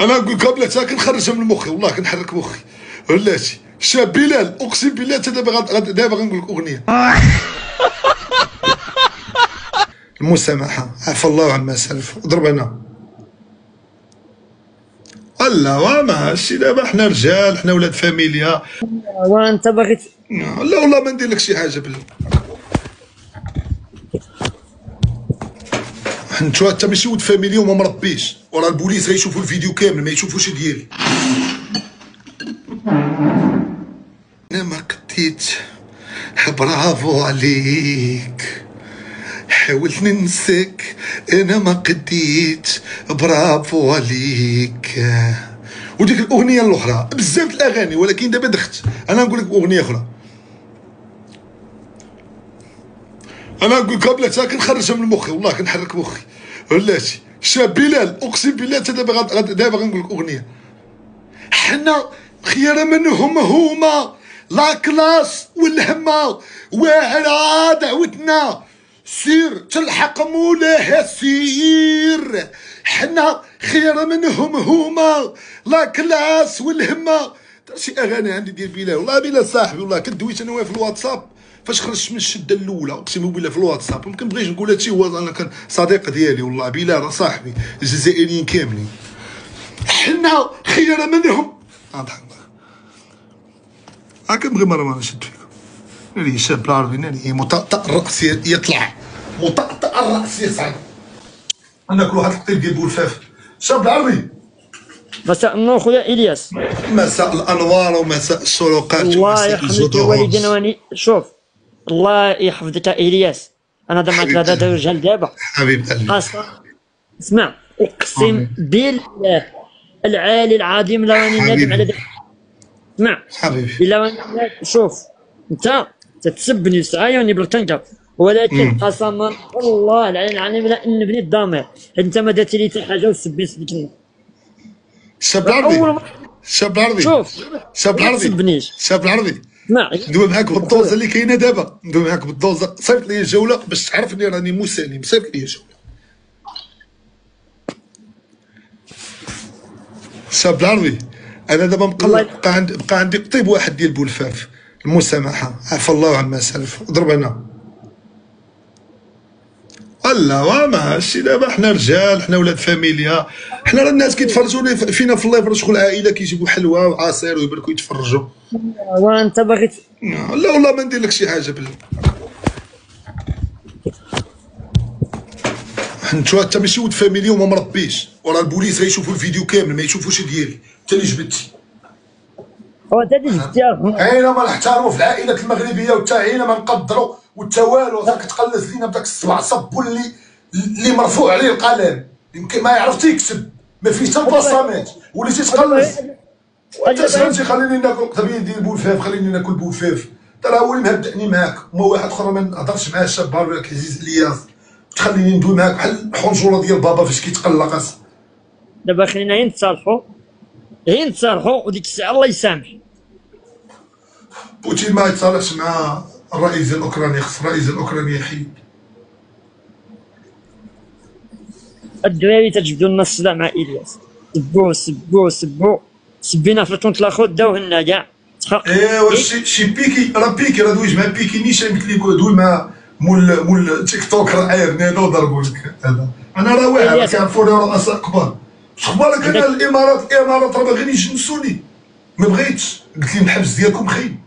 انا نقول لك بلاتي كنخرجها من مخي، والله كنحرك مخي. ولاتي شاب بلال، اقسم بالله حتى دابا غنقول لك اغنيه. المسامحه، عفى الله عما سلف، ضرب هنا. لا ماشي دابا حنا رجال، حنا ولاد فاميليا. وانت باغي لا والله ما ندير لك شي حاجه بالله. انت ماشي ولد فاميليا وما مربيش، وراه البوليس غيشوفوا الفيديو كامل ما يشوفوش ديالي. انا ما قديت، برافو عليك، حاولت ننساك انا ما قديت، برافو عليك. وديك الاغنيه الاخرى بزاف الاغاني، ولكن دابا دخت انا نقول لك اغنيه اخرى. انا نقول لك بلاتي كنخرجها من مخي، والله كنحرك مخي. ولاتي شاب بلال، اقسم بالله حتى دابا غنقول لك اغنيه. حنا خير منهم هما لا كلاس والهمه، واعره دعوتنا سير تلحق مولاه سير. حنا خير منهم هما لا كلاس والهمه. شي اغاني عندي ديال بلال، والله بلال صاحبي، والله كدويت انا وياه في الواتساب فاش خرجت من الشده الاولى، اقسم بالله في الواتساب. ما كنبغيش نقول هادشي، هو انا كان صديق ديالي، والله بلال راه صاحبي، الجزائريين كاملين. حنا خير منهم اضحك كنبغي مره نشد فيكم. ناري شاب العربي، ناري مطأطأ الرأس يطلع، مطأطأ الرأس يصعد. انا كل واحد القطيب ديال بولفاف. شاب العربي، مساء النور خويا الياس. مساء الانوار ومساء الشروقات الله يحفظك يا والدينا واني. شوف الله يحفظك يا الياس، انا هذا معك هذا رجال دابا حبيب قلبي. خاصة اسمع، اقسم بالله العالي العظيم لا راني نادم على ذلك. اسمع حبيبي الا راني شوف انت تتسبني ساعه بلا كنكا، ولكن قسما والله العلي العظيم لا نبني الضمير. انت ما درتي لي حتى حاجه وسبيت فيك الله. شاب العربي، شاب العربي، شوف شاب العربي، تسبنيش. شاب العربي، اسمع ندوي معاك بالدوزه اللي كاينه دابا، ندوي معاك بالدوزه. صيفط لي جوله باش تعرفني راني مسالم، صيفط لي جوله. شاب العربي، انا دابا مقلق، بقى عندي قطيب واحد ديال بولفاف. المسامحه، عفى الله عما سلف، ضرب هنا. لا ماشي دابا حنا رجال، حنا ولاد فاميليا، حنا راه الناس كيتفرجوا فينا في اللايف، راه شغل عائله كيجيبوا حلوى وعصير ويبركوا يتفرجوا. وانت باغي لا والله ما ندير لك شي حاجه بالله. انت ماشي ولد فاميليا وما مربيش، وراه البوليس غيشوفوا الفيديو كامل ما يشوفوش ديالي، انت اللي جبدتي. هو انت اللي جبتي. عينا ما نحترموا في العائلات المغربيه، وتا عينا ما نقدروا، وتا والو. راك كتقلص لينا بداك الصبع صبو اللي مرفوع عليه القلم، يمكن ما يعرف تيكتب، ما فيه حتى البصمات، وليتي تقلص. وانت فهمتي، خليني ناكل قطبيه ديال بولفاف، خليني ناكل بولفاف. راه هو اللي مهبدني معاك، وما واحد اخر ما نهضرش معاه. الشاب هذاك عزيز الياس، تخليني ندوي معاك بحال الحنجره ديال بابا فاش كيتقلق. دابا خلينا غير نتصالحوا، غير نتصالحوا، وديك الساعه الله يسامح. بوتين ما يتصالحش مع الرئيس الاوكراني، خص الرئيس الاوكراني يحيد. الدراري تجبدوا لنا الصداع مع الياس، سبوه سبينا في الكونت الاخر داوه لنا كاع. ايوا شي بيكي، راه بيكي راه دويت مع بيكي نيشان، قلت لك دوي مع مول تيك توك، راه عايرني هذا وضربوا لك هذا. انا راه واعر كنعرفوني رؤساء كبار. اخبارك؟ انا الامارات راه باغيين يجنسوني، ما بغيتش، قلت لهم الحبس ديالكم خايب.